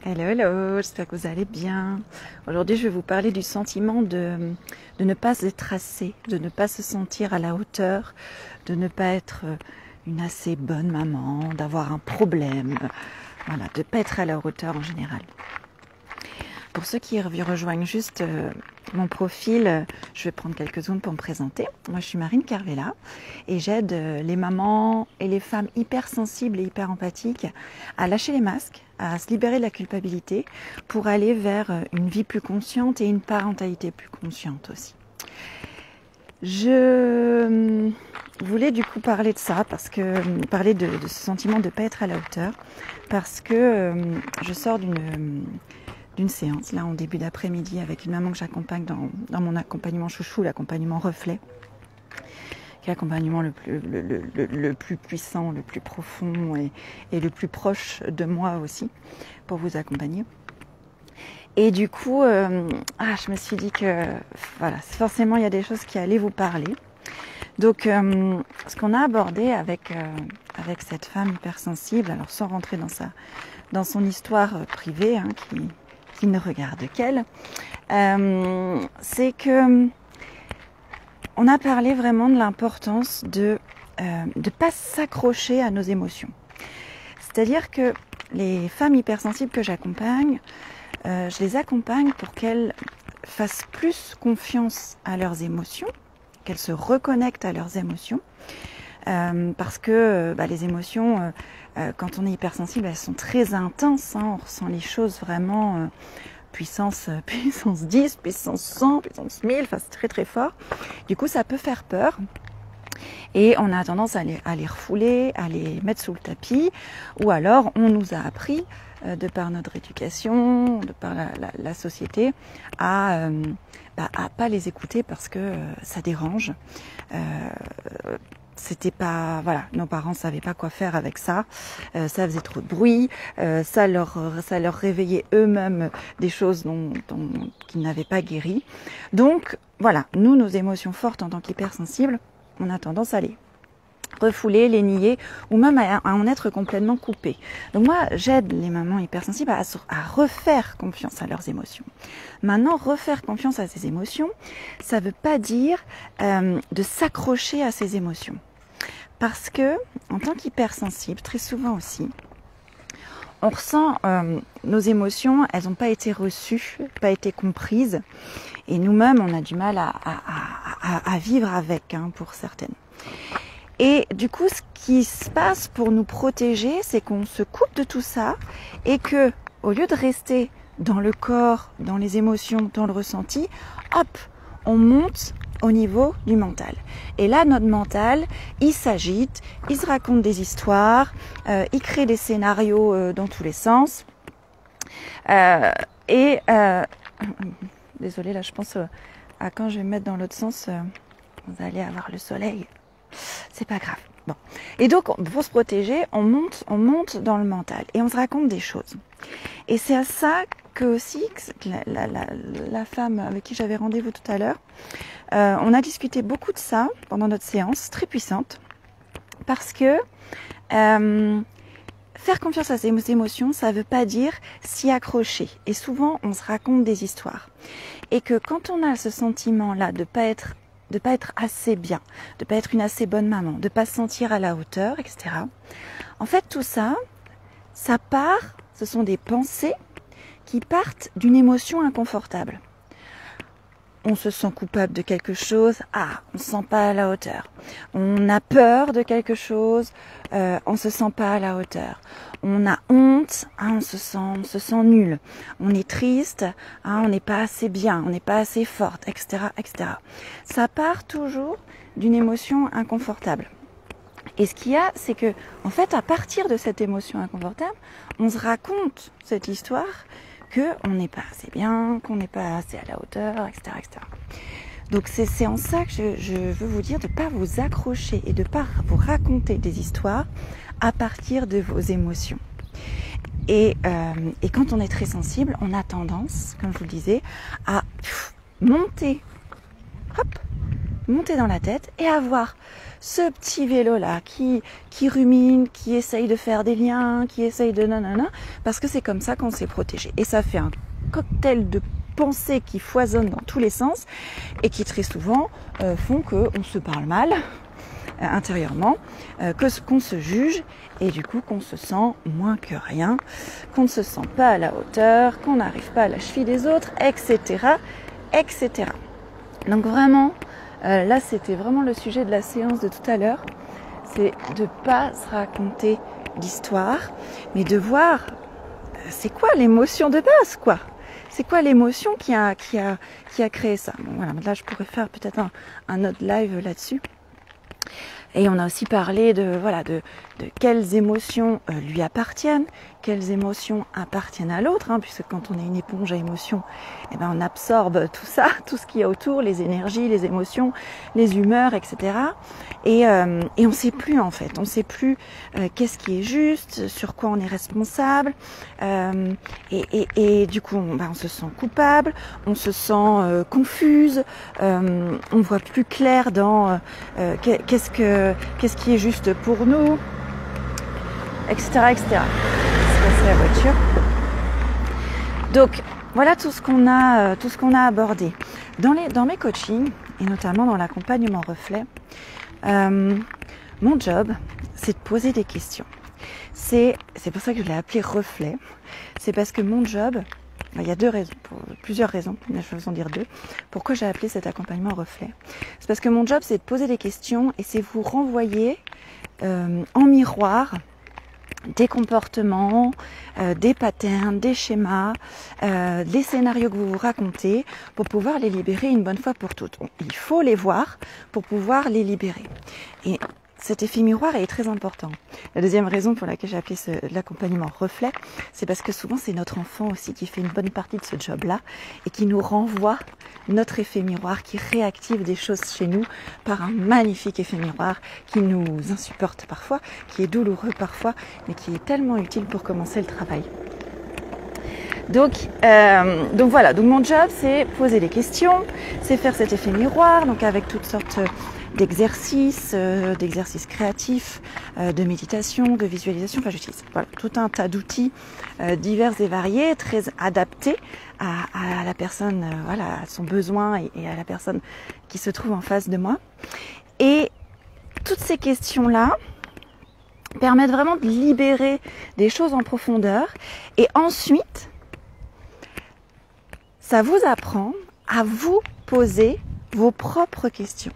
Hello, hello, j'espère que vous allez bien. Aujourd'hui, je vais vous parler du sentiment de ne pas être assez, de ne pas se sentir à la hauteur, de ne pas être une assez bonne maman, d'avoir un problème, voilà, de ne pas être à la hauteur en général. Pour ceux qui rejoignent juste mon profil, je vais prendre quelques secondes pour me présenter. Moi, je suis Marine Carvela et j'aide les mamans et les femmes hypersensibles et hyper empathiques à lâcher les masques, à se libérer de la culpabilité pour aller vers une vie plus consciente et une parentalité plus consciente aussi. Je voulais du coup parler de ça, parler de ce sentiment de ne pas être à la hauteur, parce que je sors d'une séance, là en début d'après-midi, avec une maman que j'accompagne dans mon accompagnement chouchou, l'accompagnement reflet, qui est l'accompagnement le plus puissant, le plus profond et le plus proche de moi aussi, pour vous accompagner. Et du coup, je me suis dit que voilà, forcément il y a des choses qui allaient vous parler. Donc, ce qu'on a abordé avec cette femme hypersensible, alors sans rentrer dans son histoire privée, qui ne regarde qu'elle, c'est que on a parlé vraiment de l'importance de ne pas s'accrocher à nos émotions. C'est-à-dire que les femmes hypersensibles que j'accompagne, je les accompagne pour qu'elles fassent plus confiance à leurs émotions, qu'elles se reconnectent à leurs émotions, parce que les émotions, quand on est hypersensible, elles sont très intenses, on ressent les choses vraiment puissance 10, puissance 100, puissance 1000, c'est très très fort. Du coup, ça peut faire peur. Et on a tendance à les refouler, à les mettre sous le tapis, ou alors on nous a appris, de par notre éducation, de par la société, à pas les écouter parce que ça dérange. C'était pas, voilà, nos parents savaient pas quoi faire avec ça, ça faisait trop de bruit, ça leur réveillait eux-mêmes des choses qu'ils n'avaient pas guéri. Donc voilà, nous, nos émotions fortes en tant qu'hypersensibles, on a tendance à les refouler, les nier, ou même à en être complètement coupé. Donc moi, j'aide les mamans hypersensibles à refaire confiance à leurs émotions. Maintenant, refaire confiance à ces émotions, ça ne veut pas dire de s'accrocher à ces émotions. Parce que, en tant qu'hypersensible, très souvent aussi, on ressent nos émotions, elles n'ont pas été reçues, pas été comprises, et nous-mêmes, on a du mal à vivre avec, pour certaines. Et du coup, ce qui se passe pour nous protéger, c'est qu'on se coupe de tout ça et que, au lieu de rester dans le corps, dans les émotions, dans le ressenti, hop, on monte au niveau du mental. Et là, notre mental, il s'agite, il se raconte des histoires, il crée des scénarios dans tous les sens. Désolée, là, je pense à quand je vais me mettre dans l'autre sens, vous allez avoir le soleil. C'est pas grave. Bon. Et donc, pour se protéger, on monte dans le mental et on se raconte des choses. Et c'est à ça que aussi la femme avec qui j'avais rendez-vous tout à l'heure, on a discuté beaucoup de ça pendant notre séance, très puissante, parce que faire confiance à ses émotions, ça veut pas dire s'y accrocher. Et souvent, on se raconte des histoires. Et que quand on a ce sentiment-là de pas être assez bien, de pas être une assez bonne maman, de pas se sentir à la hauteur, etc. En fait, tout ça, ce sont des pensées qui partent d'une émotion inconfortable. On se sent coupable de quelque chose, on se sent pas à la hauteur. On a peur de quelque chose, on se sent pas à la hauteur. On a honte, on se sent nul. On est triste, on n'est pas assez bien, on n'est pas assez forte, etc., etc. Ça part toujours d'une émotion inconfortable. Et ce qu'il y a, c'est que, en fait, à partir de cette émotion inconfortable, on se raconte cette histoire qu'on n'est pas assez bien, qu'on n'est pas assez à la hauteur, etc., etc. Donc c'est en ça que je veux vous dire de ne pas vous accrocher et de ne pas vous raconter des histoires à partir de vos émotions. Et quand on est très sensible, on a tendance, comme je vous le disais, à monter monter dans la tête et avoir ce petit vélo-là qui rumine, qui essaye de faire des liens, qui essaye de nanana, parce que c'est comme ça qu'on s'est protégé. Et ça fait un cocktail de pensées qui foisonnent dans tous les sens et qui très souvent font qu'on se parle mal intérieurement, qu'on se juge et du coup qu'on se sent moins que rien, qu'on ne se sent pas à la hauteur, qu'on n'arrive pas à la cheville des autres, etc. etc. Donc vraiment, là c'était vraiment le sujet de la séance de tout à l'heure, c'est de pas se raconter l'histoire, mais de voir c'est quoi l'émotion de base, quoi. C'est quoi l'émotion qui a créé ça. Bon, voilà, là je pourrais faire peut-être un autre live là-dessus. Et on a aussi parlé de quelles émotions lui appartiennent, quelles émotions appartiennent à l'autre, puisque quand on est une éponge à émotions, eh ben on absorbe tout ça, tout ce qu'il y a autour, les énergies, les émotions, les humeurs, etc. Et on sait plus en fait, on sait plus qu'est-ce qui est juste, sur quoi on est responsable, et du coup on se sent coupable, on se sent confuse, on voit plus clair dans qu'est-ce qui est juste pour nous, etc., etc. C'est la voiture. Donc voilà tout ce qu'on a abordé dans mes coachings et notamment dans l'accompagnement reflet. Mon job, c'est de poser des questions. C'est pour ça que je l'ai appelé reflet. C'est parce que mon job, il y a plusieurs raisons, mais je vais vous en dire deux. Pourquoi j'ai appelé cet accompagnement reflet? C'est parce que mon job, c'est de poser des questions et c'est vous renvoyer en miroir des comportements, des patterns, des schémas, des scénarios que vous vous racontez pour pouvoir les libérer une bonne fois pour toutes. Il faut les voir pour pouvoir les libérer. Et cet effet miroir est très important. La deuxième raison pour laquelle j'ai appelé l'accompagnement reflet, c'est parce que souvent c'est notre enfant aussi qui fait une bonne partie de ce job-là et qui nous renvoie notre effet miroir, qui réactive des choses chez nous par un magnifique effet miroir qui nous insupporte parfois, qui est douloureux parfois, mais qui est tellement utile pour commencer le travail. Donc voilà, donc mon job c'est poser des questions, c'est faire cet effet miroir, donc avec toutes sortes d'exercices créatifs, de méditation, de visualisation, enfin j'utilise tout un tas d'outils divers et variés, très adaptés à la personne, à son besoin et à la personne qui se trouve en face de moi. Et toutes ces questions-là permettent vraiment de libérer des choses en profondeur et ensuite ça vous apprend à vous poser vos propres questions.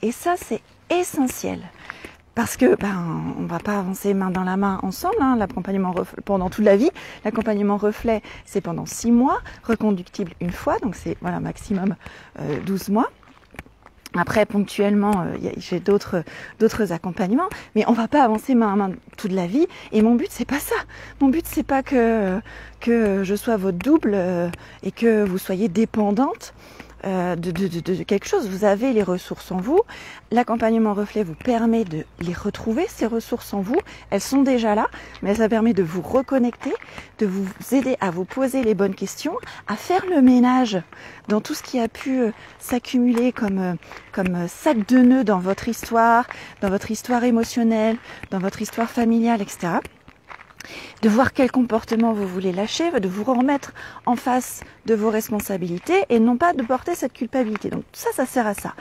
Et ça, c'est essentiel. Parce que on va pas avancer main dans la main ensemble, l'accompagnement reflet pendant toute la vie. L'accompagnement reflet, c'est pendant 6 mois, reconductible une fois, donc c'est maximum 12 mois. Après, ponctuellement, j'ai d'autres accompagnements, mais on va pas avancer main à main toute la vie. Et mon but, c'est pas ça. Mon but, c'est pas que je sois votre double et que vous soyez dépendante de quelque chose. Vous avez les ressources en vous. L'accompagnement reflet vous permet de les retrouver, ces ressources en vous. Elles sont déjà là, mais ça permet de vous reconnecter, de vous aider à vous poser les bonnes questions, à faire le ménage dans tout ce qui a pu s'accumuler comme sac de nœuds dans votre histoire émotionnelle, dans votre histoire familiale, etc. De voir quel comportement vous voulez lâcher, de vous remettre en face de vos responsabilités et non pas de porter cette culpabilité. Donc ça sert à ça.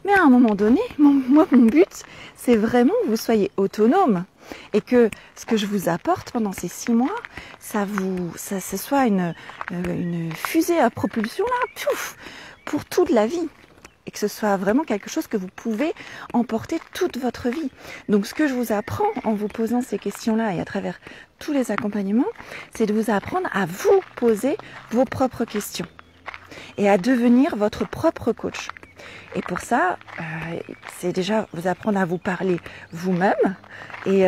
Mais à un moment donné, mon but, c'est vraiment que vous soyez autonome et que ce que je vous apporte pendant ces 6 mois, ce soit une fusée à propulsion là, piouf, pour toute la vie. Et que ce soit vraiment quelque chose que vous pouvez emporter toute votre vie. Donc ce que je vous apprends en vous posant ces questions-là et à travers tous les accompagnements, c'est de vous apprendre à vous poser vos propres questions et à devenir votre propre coach. Et pour ça, c'est déjà vous apprendre à vous parler vous-même. Et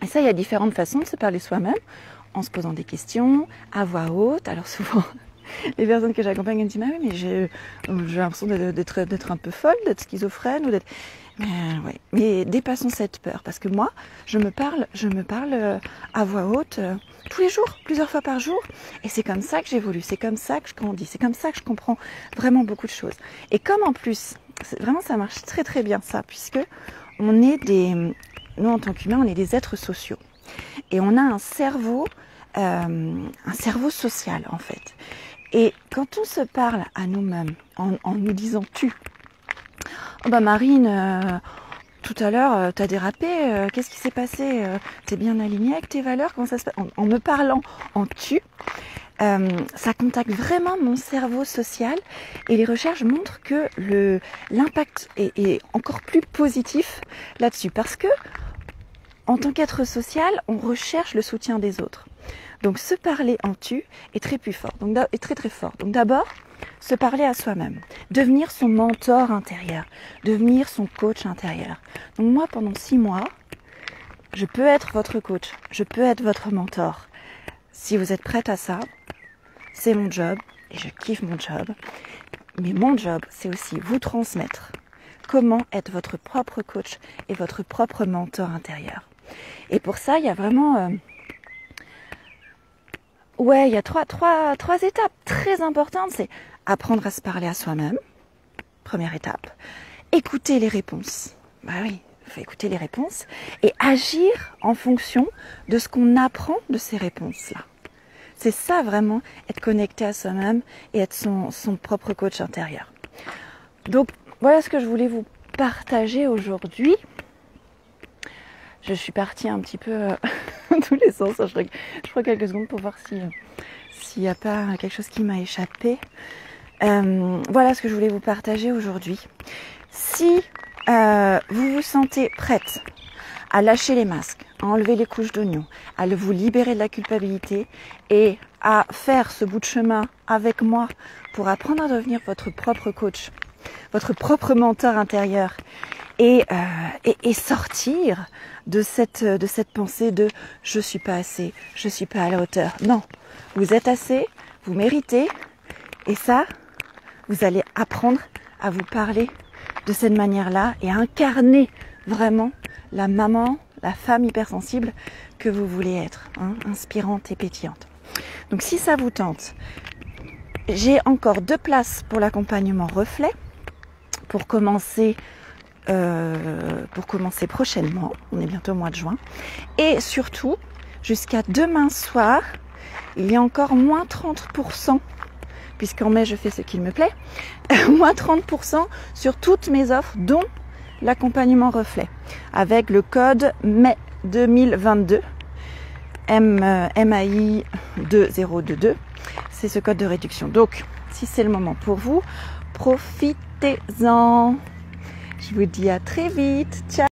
ça, il y a différentes façons de se parler soi-même, en se posant des questions, à voix haute. Alors souvent... Les personnes que j'accompagne me disent « mais j'ai l'impression d'être un peu folle, d'être schizophrène. » ou d'être... Mais dépassons cette peur. Parce que moi, je me parle à voix haute tous les jours, plusieurs fois par jour. Et c'est comme ça que j'évolue, c'est comme ça que je grandis, c'est comme ça que je comprends vraiment beaucoup de choses. Et comme en plus, Vraiment, ça marche très très bien ça, puisque on est nous en tant qu'humains, on est des êtres sociaux. Et on a un cerveau social en fait. Et quand on se parle à nous-mêmes en nous disant tu, oh bah Marine, tout à l'heure t'as dérapé, qu'est-ce qui s'est passé, t'es bien alignée avec tes valeurs, comment ça se passe, en me parlant en tu, ça contacte vraiment mon cerveau social et les recherches montrent que l'impact est encore plus positif là-dessus parce que en tant qu'être social, on recherche le soutien des autres. Donc se parler en tu est très fort. Donc d'abord, se parler à soi-même, devenir son mentor intérieur, devenir son coach intérieur. Donc moi, pendant 6 mois, je peux être votre coach, je peux être votre mentor. Si vous êtes prête à ça, c'est mon job et je kiffe mon job. Mais mon job, c'est aussi vous transmettre comment être votre propre coach et votre propre mentor intérieur. Et pour ça, il y a vraiment... il y a trois étapes très importantes. C'est apprendre à se parler à soi-même, première étape. Écouter les réponses. Bah oui, il faut écouter les réponses et agir en fonction de ce qu'on apprend de ces réponses-là. C'est ça vraiment, être connecté à soi-même et être son propre coach intérieur. Donc voilà ce que je voulais vous partager aujourd'hui. Je suis partie un petit peu dans tous les sens. Je prends quelques secondes pour voir s'il n'y a pas quelque chose qui m'a échappé. Voilà ce que je voulais vous partager aujourd'hui. Si vous vous sentez prête à lâcher les masques, à enlever les couches d'oignon, à vous libérer de la culpabilité et à faire ce bout de chemin avec moi pour apprendre à devenir votre propre coach, votre propre mentor intérieur et sortir de cette pensée de je suis pas assez, je suis pas à la hauteur. Non, vous êtes assez, vous méritez et ça, vous allez apprendre à vous parler de cette manière-là et à incarner vraiment la maman, la femme hypersensible que vous voulez être, hein, inspirante et pétillante. Donc si ça vous tente, j'ai encore 2 places pour l'accompagnement reflet pour commencer prochainement, on est bientôt au mois de juin, et surtout jusqu'à demain soir, il y a encore moins 30%, puisqu'en mai je fais ce qu'il me plaît, moins 30% sur toutes mes offres, dont l'accompagnement reflet, avec le code mai 2022, MAI 2022, c'est ce code de réduction. Donc, si c'est le moment pour vous, profitez-en. Je vous dis à très vite. Ciao.